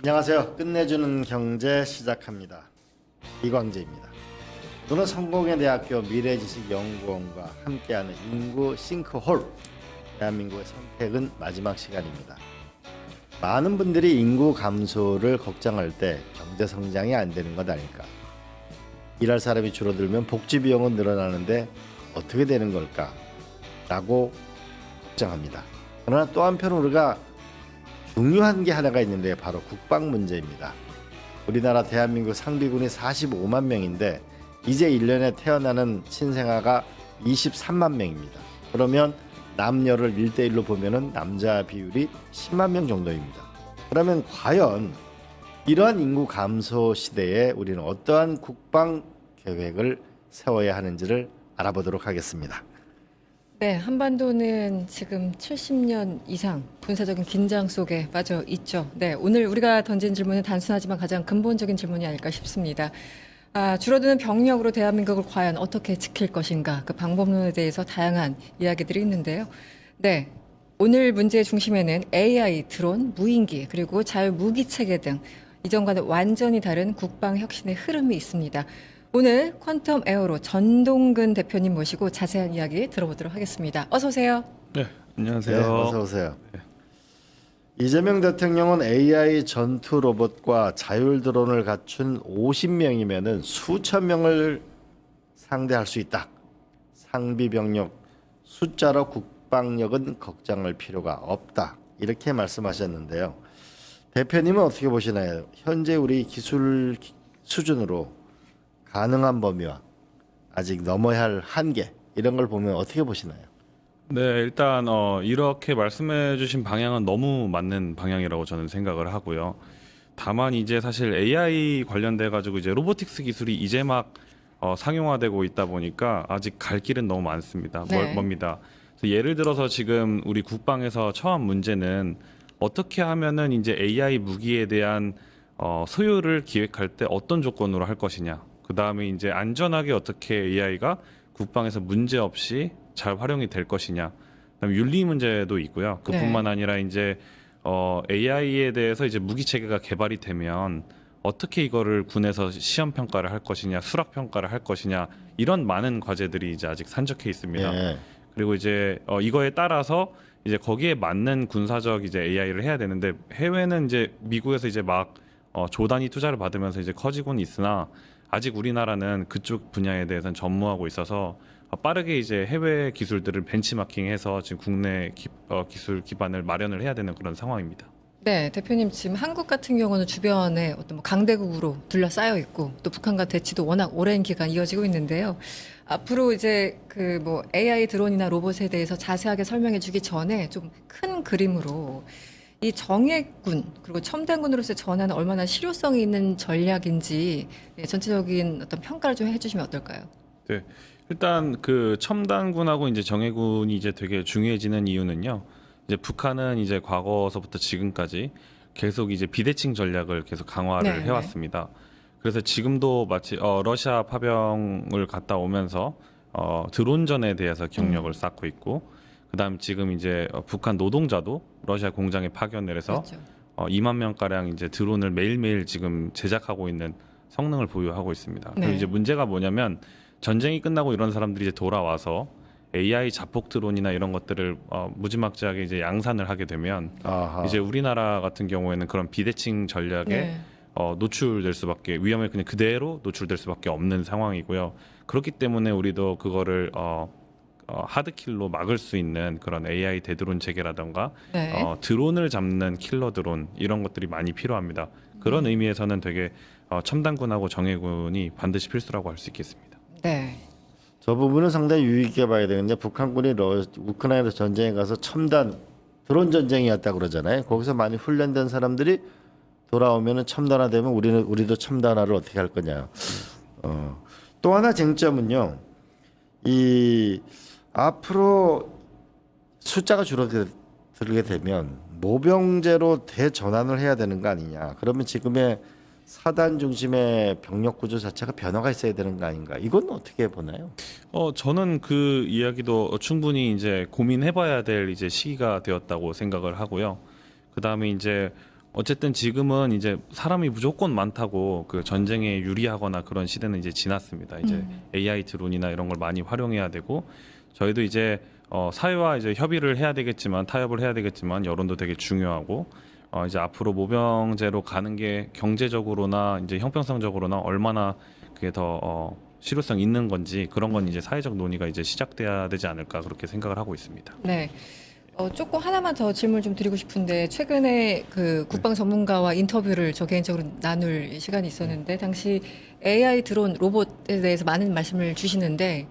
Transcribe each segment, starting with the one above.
안녕하세요. 끝내주는 경제 시작합니다. 이광재입니다. 오늘 성공회대학교 미래지식연구원과 함께하는 인구 싱크홀, 대한민국의 선택은 마지막 시간입니다. 많은 분들이 인구 감소를 걱정할 때 경제 성장이 안 되는 것 아닐까? 일할 사람이 줄어들면 복지 비용은 늘어나는데 어떻게 되는 걸까? 라고 걱정합니다. 그러나 또 한편 우리가 중요한 게 하나가 있는데 바로 국방 문제입니다. 우리나라 대한민국 상비군이 45만 명인데 이제 1년에 태어나는 신생아가 23만 명입니다. 그러면 남녀를 1대1로 보면은 남자 비율이 10만 명 정도입니다. 그러면 과연 이러한 인구 감소 시대에 우리는 어떠한 국방 계획을 세워야 하는지를 알아보도록 하겠습니다. 네, 한반도는 지금 70년 이상 군사적인 긴장 속에 빠져 있죠. 네, 오늘 우리가 던진 질문은 단순하지만 가장 근본적인 질문이 아닐까 싶습니다. 줄어드는 병력으로 대한민국을 과연 어떻게 지킬 것인가, 그 방법론에 대해서 다양한 이야기들이 있는데요. 네, 오늘 문제의 중심에는 AI, 드론, 무인기, 그리고 자유무기 체계 등 이전과는 완전히 다른 국방 혁신의 흐름이 있습니다. 오늘 퀀텀 에어로 전동근 대표님 모시고 자세한 이야기 들어보도록 하겠습니다. 어서 오세요. 네, 안녕하세요. 네, 어서 오세요. 이재명 대통령은 AI 전투 로봇과 자율 드론을 갖춘 50명이면은 수천 명을 상대할 수 있다. 상비 병력 숫자로 국방력은 걱정할 필요가 없다. 이렇게 말씀하셨는데요. 대표님은 어떻게 보시나요? 현재 우리 기술 수준으로 가능한 범위와 아직 넘어야 할 한계 이런 걸 보면 어떻게 보시나요? 네, 일단 이렇게 말씀해주신 방향은 너무 맞는 방향이라고 저는 생각을 하고요. 다만 이제 사실 AI 관련돼 가지고 이제 로보틱스 기술이 이제 막 상용화되고 있다 보니까 아직 갈 길은 너무 많습니다. 네. 멉니다. 그래서 예를 들어서 지금 우리 국방에서 처한 문제는 어떻게 하면은 이제 AI 무기에 대한 소요를 기획할 때 어떤 조건으로 할 것이냐. 그 다음에 이제 안전하게 어떻게 AI가 국방에서 문제 없이 잘 활용이 될 것이냐. 그다음에 윤리 문제도 있고요. 그뿐만 아니라 이제 AI에 대해서 이제 무기 체계가 개발이 되면 어떻게 이거를 군에서 시험 평가를 할 것이냐, 수락 평가를 할 것이냐 이런 많은 과제들이 이제 아직 산적해 있습니다. 네. 그리고 이제 이거에 따라서 이제 거기에 맞는 군사적 이제 AI를 해야 되는데 해외는 이제 미국에서 이제 막 조단위 투자를 받으면서 이제 커지고는 있으나 아직 우리나라는 그쪽 분야에 대해서는 전무하고 있어서 빠르게 이제 해외 기술들을 벤치마킹해서 지금 국내 기술 기반을 마련을 해야 되는 그런 상황입니다. 네, 대표님 지금 한국 같은 경우는 주변에 어떤 뭐 강대국으로 둘러싸여 있고 또 북한과 대치도 워낙 오랜 기간 이어지고 있는데요. 앞으로 이제 그 뭐 AI 드론이나 로봇에 대해서 자세하게 설명해 주기 전에 좀 큰 그림으로 이 정예군 그리고 첨단군으로서의 전환은 얼마나 실효성이 있는 전략인지 전체적인 어떤 평가를 좀 해주시면 어떨까요? 네, 일단 그 첨단군하고 이제 정예군이 이제 되게 중요해지는 이유는요. 이제 북한은 이제 과거서부터 지금까지 계속 이제 비대칭 전략을 계속 강화를 네, 해왔습니다. 그래서 지금도 마치 러시아 파병을 갔다 오면서 드론전에 대해서 경력을 쌓고 있고, 그다음 지금 이제 북한 노동자도 러시아 공장에 파견을 해서 그렇죠. 2만 명 가량 이제 드론을 매일매일 지금 제작하고 있는 성능을 보유하고 있습니다. 네. 그리고 이제 문제가 뭐냐면 전쟁이 끝나고 이런 사람들이 이제 돌아와서 AI 자폭 드론이나 이런 것들을 무지막지하게 이제 양산을 하게 되면 아하. 이제 우리나라 같은 경우에는 그런 비대칭 전략에 네. 노출될 수밖에 위험에 그냥 그대로 노출될 수밖에 없는 상황이고요. 그렇기 때문에 우리도 그거를 하드킬로 막을 수 있는 그런 AI 대드론 체계라던가 네. 드론을 잡는 킬러 드론 이런 것들이 많이 필요합니다. 그런 의미에서는 되게 첨단군하고 정예군이 반드시 필수라고 할 수 있겠습니다. 네. 저 부분은 상당히 유의 있게 봐야 되는데 북한군이 우크라이나 전쟁에 가서 첨단 드론 전쟁이었다 그러잖아요. 거기서 많이 훈련된 사람들이 돌아오면은 첨단화되면 우리도 첨단화를 어떻게 할 거냐. 또 하나 쟁점은요. 이 앞으로 숫자가 줄어들게 되면 모병제로 대전환을 해야 되는 거 아니냐. 그러면 지금의 사단 중심의 병력 구조 자체가 변화가 있어야 되는 거 아닌가? 이건 어떻게 보나요? 저는 그 이야기도 충분히 이제 고민해봐야 될 이제 시기가 되었다고 생각을 하고요. 그 다음에 이제 어쨌든 지금은 이제 사람이 무조건 많다고 그 전쟁에 유리하거나 그런 시대는 이제 지났습니다. 이제 AI 드론이나 이런 걸 많이 활용해야 되고 저희도 이제 사회와 이제 협의를 해야 되겠지만 타협을 해야 되겠지만 여론도 되게 중요하고 이제 앞으로 모병제로 가는 게 경제적으로나 이제 형평성적으로나 얼마나 그게 더 실효성 있는 건지 그런 건 이제 사회적 논의가 이제 시작돼야 되지 않을까 그렇게 생각을 하고 있습니다. 네. 조금 하나만 더 질문 좀 드리고 싶은데 최근에 그 국방 전문가와 인터뷰를 저 개인적으로 나눌 시간이 있었는데 당시 AI 드론 로봇에 대해서 많은 말씀을 주시는데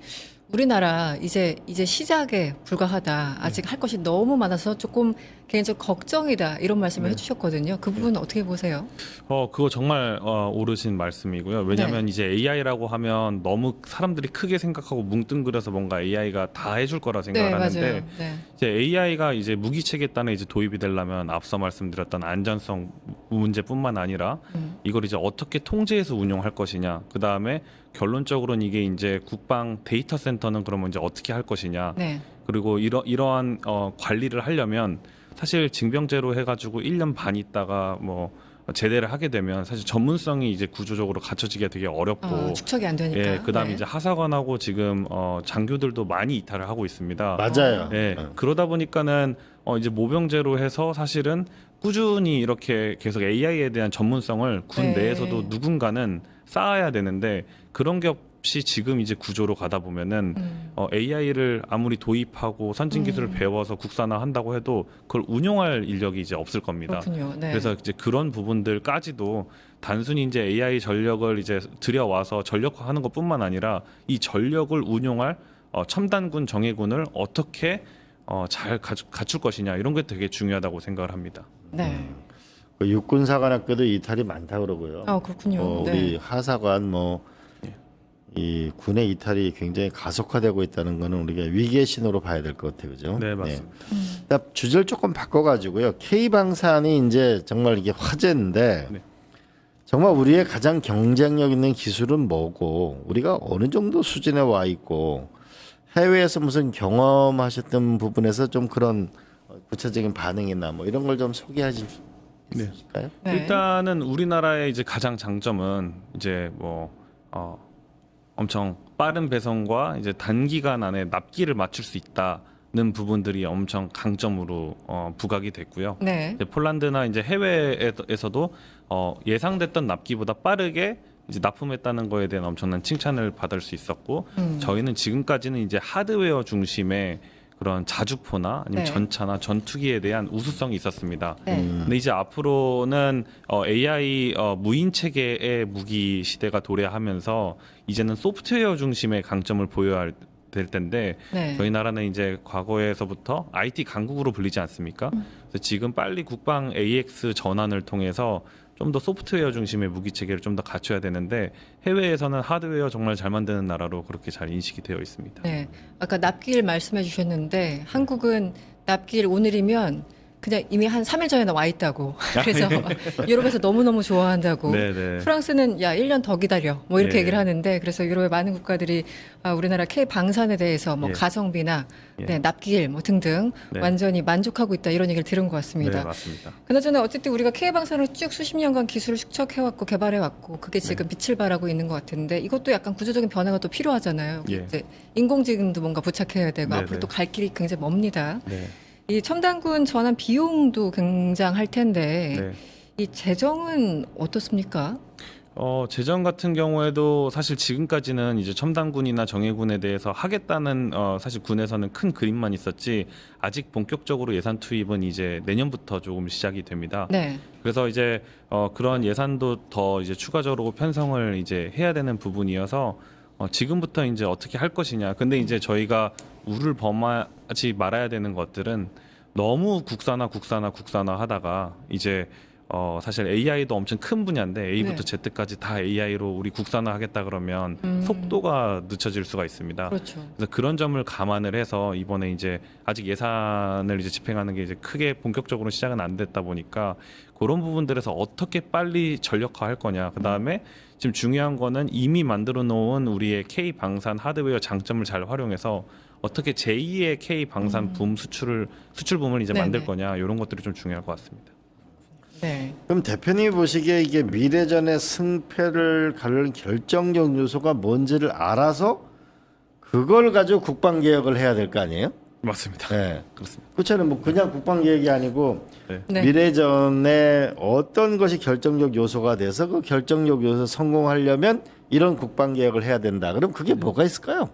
우리나라 이제 시작에 불과하다. 아직 할 것이 너무 많아서 조금 개인적으로 걱정이다. 이런 말씀을 해주셨거든요. 그 부분은 어떻게 보세요? 그거 정말 옳으신 말씀이고요. 왜냐하면 이제 AI라고 하면 너무 사람들이 크게 생각하고 뭉뚱그려서 뭔가 AI가 다 해줄 거라 생각을 하는데 맞아요. 네. 이제 AI가 이제 무기 체계단에 이제 도입이 되려면 앞서 말씀드렸던 안전성 문제뿐만 아니라 이걸 이제 어떻게 통제해서 운용할 것이냐. 그 다음에 결론적으로는 이게 이제 국방 데이터 센터는 그러면 이제 어떻게 할 것이냐. 네. 그리고 이러한 관리를 하려면 사실 징병제로 해가지고 1년 반 있다가 뭐 제대를 하게 되면 사실 전문성이 이제 구조적으로 갖춰지기가 되게 어렵고 축척이 안 되니까. 예, 그다음에 네. 이제 하사관하고 지금 장교들도 많이 이탈을 하고 있습니다. 맞아요. 예, 그러다 보니까는 이제 모병제로 해서 사실은 꾸준히 이렇게 계속 AI에 대한 전문성을 군 네. 내에서도 누군가는 쌓아야 되는데 그런 게 없이 지금 이제 구조로 가다 보면은 AI를 아무리 도입하고 선진 기술을 배워서 국산화한다고 해도 그걸 운용할 인력이 이제 없을 겁니다. 그렇군요. 네. 그래서 이제 그런 부분들까지도 단순히 이제 AI 전력을 이제 들여와서 전력화하는 것뿐만 아니라 이 전력을 운용할 첨단군 정예군을 어떻게 잘 갖출 것이냐 이런 게 되게 중요하다고 생각을 합니다. 네. 그 육군사관학교도 이탈이 많다 그러고요. 그렇군요. 네. 우리 하사관 이 군의 이탈이 굉장히 가속화되고 있다는 거는 우리가 위기의 신호로 봐야 될 것 같아요, 그죠? 네, 맞습니다. 주제를 조금 바꿔가지고요. K 방산이 이제 정말 이게 화제인데 네. 정말 우리의 가장 경쟁력 있는 기술은 뭐고 우리가 어느 정도 수준에 와 있고 해외에서 무슨 경험하셨던 부분에서 좀 그런 구체적인 반응이나 뭐 이런 걸 좀 소개하실 수 있을까요? 네. 일단은 우리나라의 이제 가장 장점은 이제 엄청 빠른 배송과 이제 단기간 안에 납기를 맞출 수 있다는 부분들이 엄청 강점으로 부각이 됐고요. 네. 이제 폴란드나 이제 해외에서도 예상됐던 납기보다 빠르게 이제 납품했다는 거에 대한 엄청난 칭찬을 받을 수 있었고 저희는 지금까지는 이제 하드웨어 중심의 그런 자주포나 아니면 네. 전차나 전투기에 대한 우수성이 있었습니다. 네. 근데 이제 앞으로는 AI 무인 체계의 무기 시대가 도래하면서 이제는 소프트웨어 중심의 강점을 보여야 될 텐데 네. 저희 나라는 이제 과거에서부터 IT 강국으로 불리지 않습니까? 그래서 지금 빨리 국방 AX 전환을 통해서 좀 더 소프트웨어 중심의 무기 체계를 좀 더 갖춰야 되는데 해외에서는 하드웨어 정말 잘 만드는 나라로 그렇게 잘 인식이 되어 있습니다. 네. 아까 납기일 말씀해 주셨는데 한국은 납기일 오늘이면 그냥 이미 한 3일 전에 와 있다고. 그래서 유럽에서 너무너무 좋아한다고. 네네. 프랑스는 1년 더 기다려. 뭐 이렇게 예. 얘기를 하는데 그래서 유럽의 많은 국가들이 우리나라 K 방산에 대해서 뭐 예. 가성비나 예. 네, 납기일 뭐 등등 네. 완전히 만족하고 있다 이런 얘기를 들은 것 같습니다. 네, 맞습니다. 그나저나 어쨌든 우리가 K 방산을 쭉 수십 년간 기술을 축적해왔고 개발해왔고 그게 지금 빛을 발하고 있는 것 같은데 이것도 약간 구조적인 변화가 또 필요하잖아요. 예. 이제 인공지능도 뭔가 부착해야 되고 네네. 앞으로 또 갈 길이 굉장히 멉니다. 네. 이 첨단군 전환 비용도 굉장할 텐데 네. 이 재정은 어떻습니까? 재정 같은 경우에도 사실 지금까지는 이제 첨단군이나 정예군에 대해서 하겠다는 사실 군에서는 큰 그림만 있었지 아직 본격적으로 예산 투입은 이제 내년부터 조금 시작이 됩니다. 네. 그래서 이제 그런 예산도 더 이제 추가적으로 편성을 이제 해야 되는 부분이어서 지금부터 이제 어떻게 할 것이냐. 근데 이제 저희가 우를 범하지 말아야 되는 것들은 너무 국산화 하다가 이제 사실 AI도 엄청 큰 분야인데 A부터 네. Z까지 다 AI로 우리 국산화하겠다 그러면 속도가 늦춰질 수가 있습니다. 그렇죠. 그래서 그런 점을 감안을 해서 이번에 이제 아직 예산을 이제 집행하는 게 이제 크게 본격적으로 시작은 안 됐다 보니까 그런 부분들에서 어떻게 빨리 전력화할 거냐. 그 다음에 지금 중요한 거는 이미 만들어 놓은 우리의 K 방산 하드웨어 장점을 잘 활용해서 어떻게 제2의 K 방산 붐 수출 붐을 이제 네네. 만들 거냐 이런 것들이 좀 중요할 것 같습니다. 네. 그럼 대표님이 보시기에 이게 미래전의 승패를 가르는 결정적 요소가 뭔지를 알아서 그걸 가지고 국방개혁을 해야 될 거 아니에요? 맞습니다. 네. 그렇습니다. 그렇잖아요. 뭐 그냥 국방개혁이 아니고 네. 미래전에 어떤 것이 결정적 요소가 돼서 그 결정적 요소 성공하려면 이런 국방개혁을 해야 된다. 그럼 그게 뭐가 있을까요?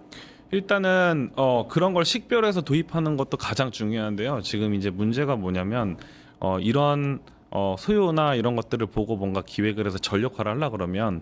일단은 그런 걸 식별해서 도입하는 것도 가장 중요한데요. 지금 이제 문제가 뭐냐면 이런 소요나 이런 것들을 보고 뭔가 기획을 해서 전력화를 하려 그러면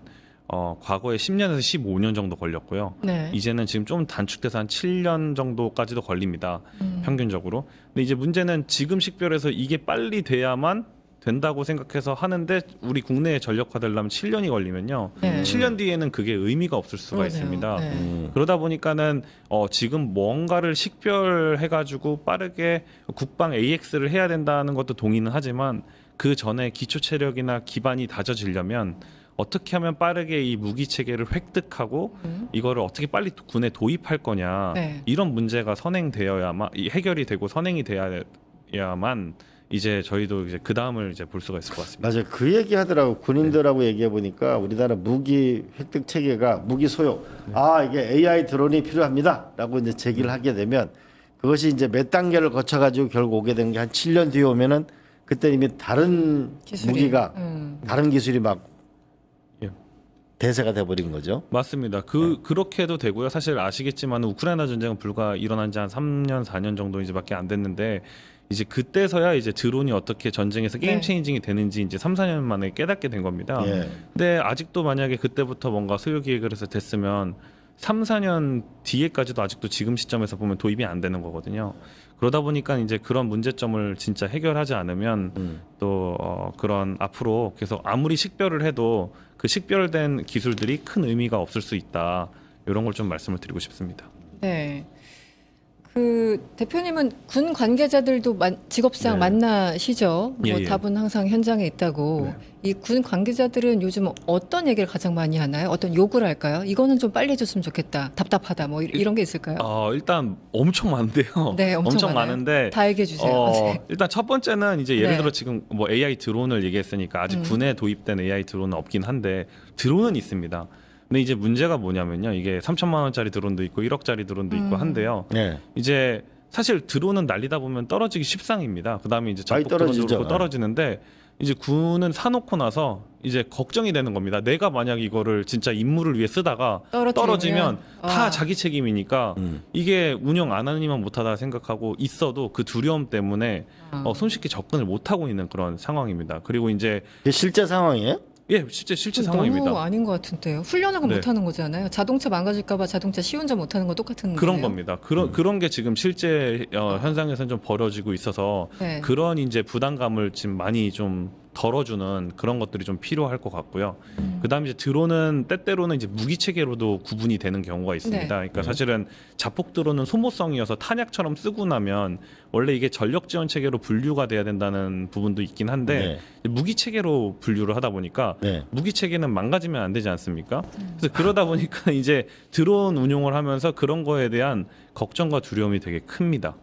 과거에 10년에서 15년 정도 걸렸고요. 네. 이제는 지금 좀 단축돼서 한 7년 정도까지도 걸립니다. 평균적으로. 근데 이제 문제는 지금 식별해서 이게 빨리 돼야만 된다고 생각해서 하는데 우리 국내에 전력화되려면 7년이 걸리면요. 네. 7년 뒤에는 그게 의미가 없을 수가 그러네요. 있습니다. 네. 그러다 보니까는 지금 뭔가를 식별해가지고 빠르게 국방 AX를 해야 된다는 것도 동의는 하지만 그 전에 기초 체력이나 기반이 다져지려면 어떻게 하면 빠르게 이 무기 체계를 획득하고 이거를 어떻게 빨리 군에 도입할 거냐 네. 이런 문제가 선행되어야만 해결이 되고 선행이 돼야만 이제 저희도 이제 그 다음을 이제 볼 수가 있을 것 같습니다. 맞아요. 그 얘기 하더라고. 군인들하고 얘기해 보니까 우리나라 무기 획득 체계가 무기 소요. 아, 이게 AI 드론이 필요합니다라고 이제 제기를 하게 되면 그것이 이제 몇 단계를 거쳐 가지고 결국 오게 된 게 한 7년 뒤에 오면은 그때 이미 다른 기술이, 무기가 다른 기술이 막 예. 대세가 돼 버린 거죠. 맞습니다. 그렇게도 되고요. 사실 아시겠지만 우크라이나 전쟁은 불과 일어난 지 한 3년, 4년 정도 이제밖에 안 됐는데 이제 그때서야 이제 드론이 어떻게 전쟁에서 게임 네. 체인징이 되는지 이제 3, 4년 만에 깨닫게 된 겁니다. 예. 근데 아직도 만약에 그때부터 뭔가 소요 기획을 해서 됐으면 3, 4년 뒤에까지도 아직도 지금 시점에서 보면 도입이 안 되는 거거든요. 그러다 보니까 이제 그런 문제점을 진짜 해결하지 않으면 또 그런 앞으로 계속 아무리 식별을 해도 그 식별된 기술들이 큰 의미가 없을 수 있다. 이런 걸 좀 말씀을 드리고 싶습니다. 네. 그 대표님은 군 관계자들도 직업상 네. 만나시죠? 예, 뭐 예. 다분 항상 현장에 있다고. 이 군 관계자들은 요즘 어떤 얘기를 가장 많이 하나요? 어떤 요구를 할까요? 이거는 좀 빨리 해줬으면 좋겠다. 답답하다. 뭐 이런 게 있을까요? 일단 엄청 많은데요. 네, 엄청 많아요. 많은데 다 얘기해 주세요. 네. 일단 첫 번째는 이제 예를 네. 들어 지금 뭐 AI 드론을 얘기했으니까 아직 군에 도입된 AI 드론은 없긴 한데 드론은 있습니다. 근데 이제 문제가 뭐냐면요. 이게 3천만 원짜리 드론도 있고 1억짜리 드론도 있고 한데요. 네. 이제 사실 드론은 날리다 보면 떨어지기 십상입니다. 그다음에 이제 많이 자폭 드론도 떨어지죠. 그렇고 떨어지는데 이제 군은 사놓고 나서 이제 걱정이 되는 겁니다. 내가 만약 이거를 진짜 임무를 위해 쓰다가 떨어지면 다 자기 책임이니까 이게 운영 안 하니만 못하다 생각하고 있어도 그 두려움 때문에 손쉽게 접근을 못 하고 있는 그런 상황입니다. 그리고 이제 그게 실제 상황이에요? 예, 실제 너무 상황입니다. 아닌 것 같은데요. 훈련하고 네. 못하는 거잖아요. 자동차 망가질까봐 자동차 시운전 못하는 거 똑같은 그런 거예요. 겁니다. 그런 게 지금 실제 현상에서는 좀 벌어지고 있어서 네. 그런 이제 부담감을 지금 많이 좀 덜어주는 그런 것들이 좀 필요할 것 같고요. 그다음에 이제 드론은 때때로는 이제 무기 체계로도 구분이 되는 경우가 있습니다. 네. 그러니까 사실은 자폭 드론은 소모성이어서 탄약처럼 쓰고 나면 원래 이게 전력 지원 체계로 분류가 돼야 된다는 부분도 있긴 한데 무기 체계로 분류를 하다 보니까 네. 무기 체계는 망가지면 안 되지 않습니까? 그래서 그러다 보니까 이제 드론 운용을 하면서 그런 거에 대한 걱정과 두려움이 되게 큽니다.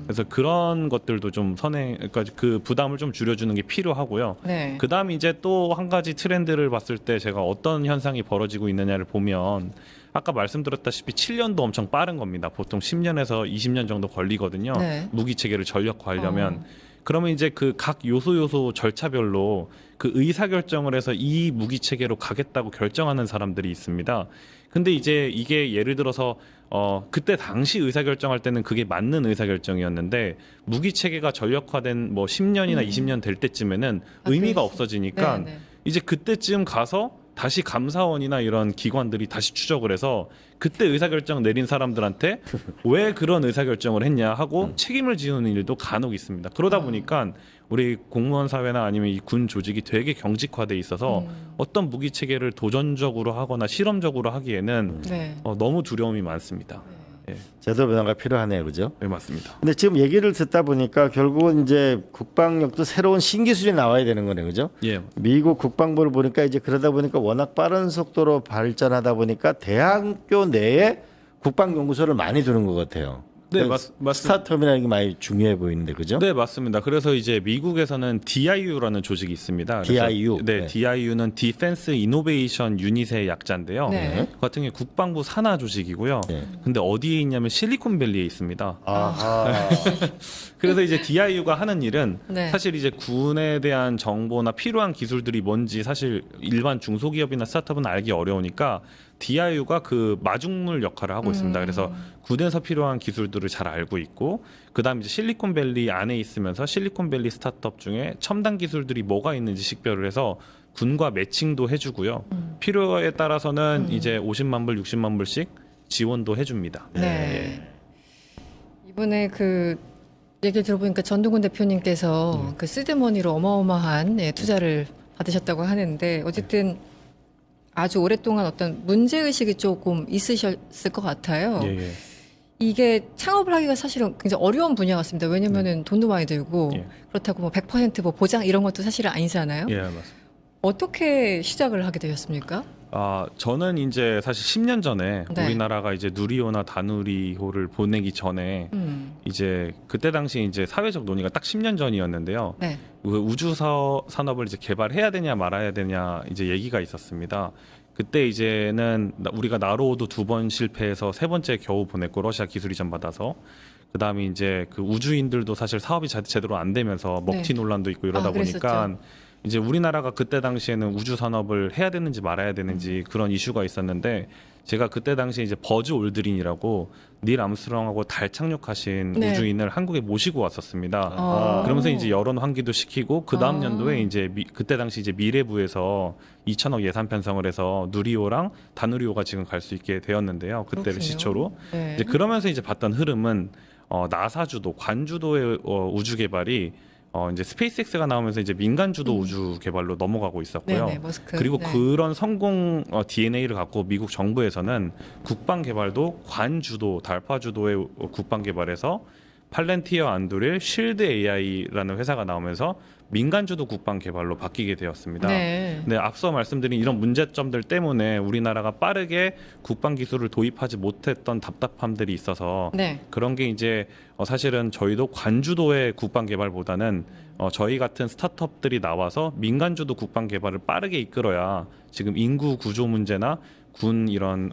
그래서 그런 것들도 좀 그러니까 그 부담을 좀 줄여주는 게 필요하고요. 네. 그 다음 이제 또 한 가지 트렌드를 봤을 때 제가 어떤 현상이 벌어지고 있느냐를 보면 아까 말씀드렸다시피 7년도 엄청 빠른 겁니다. 보통 10년에서 20년 정도 걸리거든요. 네. 무기 체계를 전력화하려면. 그러면 이제 그 각 요소 절차별로 그 의사 결정을 해서 이 무기 체계로 가겠다고 결정하는 사람들이 있습니다. 근데 이제 이게 예를 들어서 그때 당시 의사 결정할 때는 그게 맞는 의사 결정이었는데 무기 체계가 전력화된 뭐 10년이나 20년 될 때쯤에는 의미가 그렇죠. 없어지니까 네, 네. 이제 그때쯤 가서 다시 감사원이나 이런 기관들이 다시 추적을 해서 그때 의사결정 내린 사람들한테 왜 그런 의사결정을 했냐 하고 책임을 지우는 일도 간혹 있습니다. 그러다 보니까 우리 공무원 사회나 아니면 이 군 조직이 되게 경직화돼 있어서 어떤 무기 체계를 도전적으로 하거나 실험적으로 하기에는 네. 너무 두려움이 많습니다. 예, 제도 변화가 필요하네요, 그죠? 네, 맞습니다. 근데 지금 얘기를 듣다 보니까 결국은 이제 국방력도 새로운 신기술이 나와야 되는 거네요, 그죠? 예, 미국 국방부를 보니까 이제 그러다 보니까 워낙 빠른 속도로 발전하다 보니까 대학교 내에 국방연구소를 많이 두는 것 같아요. 네, 그 맞습니다. 스타트업이라는 게 많이 중요해 보이는데 그죠? 네, 맞습니다. 그래서 이제 미국에서는 DIU라는 조직이 있습니다. 그래서 DIU? 네, 네. DIU는 Defense Innovation Unit의 약자인데요. 네. 그 같은 경우 국방부 산하 조직이고요. 네. 근데 어디에 있냐면 실리콘밸리에 있습니다. 아하. 그래서 이제 DIU가 하는 일은 네. 사실 이제 군에 대한 정보나 필요한 기술들이 뭔지 사실 일반 중소기업이나 스타트업은 알기 어려우니까 DIU가 그 마중물 역할을 하고 있습니다. 그래서 군에서 필요한 기술들을 잘 알고 있고, 그다음 이제 실리콘밸리 안에 있으면서 실리콘밸리 스타트업 중에 첨단 기술들이 뭐가 있는지 식별을 해서 군과 매칭도 해주고요. 필요에 따라서는 이제 50만 불, 60만 불씩 지원도 해줍니다. 네. 이번에 그 얘기를 들어보니까 전동근 대표님께서 그 시드머니로 어마어마한 투자를 받으셨다고 하는데 어쨌든 아주 오랫동안 어떤 문제의식이 조금 있으셨을 것 같아요. 예, 예. 이게 창업을 하기가 사실은 굉장히 어려운 분야 같습니다. 왜냐면은 돈도 많이 들고 예. 그렇다고 뭐 100%뭐 보장 이런 것도 사실은 아니잖아요. 예, 맞습니다. 어떻게 시작을 하게 되셨습니까? 저는 이제 사실 10년 전에 네. 우리나라가 이제 누리호나 다누리호를 보내기 전에 이제 그때 당시 이제 사회적 논의가 딱 10년 전이었는데요. 네. 그 우주 산업을 이제 개발해야 되냐 말아야 되냐 이제 얘기가 있었습니다. 그때 이제는 우리가 나로호도 2번 실패해서 3번째 겨우 보냈고 러시아 기술 이전 받아서 그다음에 이제 그 우주인들도 사실 사업이 제대로 안 되면서 먹튀 네. 논란도 있고 이러다 보니까 그랬었죠. 이제 우리나라가 그때 당시에는 우주 산업을 해야 되는지 말아야 되는지 그런 이슈가 있었는데 제가 그때 당시에 이제 버즈 올드린이라고 닐 암스트롱하고 달 착륙하신 네. 우주인을 한국에 모시고 왔었습니다. 아. 그러면서 이제 여론 환기도 시키고 그 다음 아. 연도에 이제 그때 당시 이제 미래부에서 2천억 예산 편성을 해서 누리호랑 다누리호가 지금 갈 수 있게 되었는데요. 그때를 그렇군요. 시초로 네. 이제 그러면서 이제 봤던 흐름은 나사 주도 관주도의 우주 개발이 이제 스페이스X가 나오면서 이제 민간 주도 우주 개발로 넘어가고 있었고요. 네네, 머스크. 그리고 네. 그런 성공 DNA를 갖고 미국 정부에서는 국방 개발도 관주도, 달파 주도의 국방 개발에서 팔렌티어 안드릴 쉴드 AI라는 회사가 나오면서 민간 주도 국방 개발로 바뀌게 되었습니다. 네. 네, 앞서 말씀드린 이런 문제점들 때문에 우리나라가 빠르게 국방 기술을 도입하지 못했던 답답함들이 있어서 네. 그런 게 이제 사실은 저희도 관주도의 국방 개발보다는 저희 같은 스타트업들이 나와서 민간주도 국방 개발을 빠르게 이끌어야 지금 인구 구조 문제나 군 이런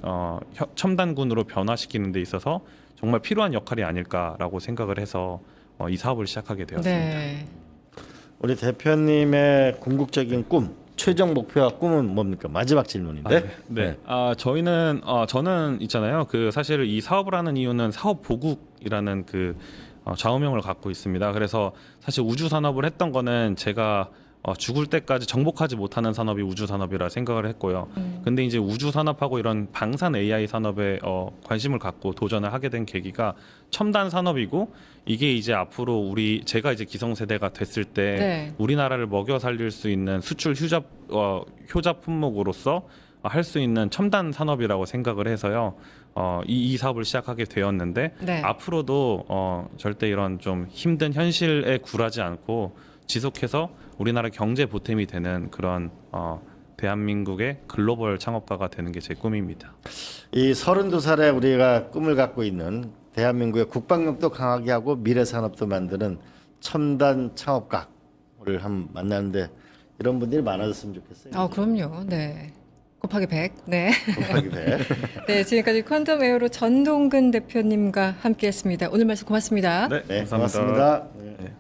첨단군으로 변화시키는 데 있어서 정말 필요한 역할이 아닐까라고 생각을 해서 이 사업을 시작하게 되었습니다. 네. 우리 대표님의 궁극적인 꿈, 최종 목표와 꿈은 뭡니까? 마지막 질문인데. 네. 저는 있잖아요. 그 사실 이 사업을 하는 이유는 사업 보국이라는 그 좌우명을 갖고 있습니다. 그래서 사실 우주 산업을 했던 거는 제가 죽을 때까지 정복하지 못하는 산업이 우주 산업이라 생각을 했고요. 근데 이제 우주 산업하고 이런 방산 AI 산업에 관심을 갖고 도전을 하게 된 계기가 첨단 산업이고 이게 이제 앞으로 제가 이제 기성세대가 됐을 때 네. 우리나라를 먹여 살릴 수 있는 수출 효자 품목으로서 할 수 있는 첨단 산업이라고 생각을 해서요. 이 사업을 시작하게 되었는데 네. 앞으로도 절대 이런 좀 힘든 현실에 굴하지 않고 지속해서 우리나라 경제 보탬이 되는 그런 대한민국의 글로벌 창업가가 되는 게 제 꿈입니다. 이 32살에 우리가 꿈을 갖고 있는 대한민국의 국방력도 강하게 하고 미래 산업도 만드는 첨단 창업가를 한번 만나는데 이런 분들이 많아졌으면 좋겠어요. 그럼요. 네. 곱하기 100. 네. 곱하기 100. 네, 지금까지 퀀텀 에어로 전동근 대표님과 함께했습니다. 오늘 말씀 고맙습니다. 네, 네, 감사합니다. 고맙습니다. 네. 네.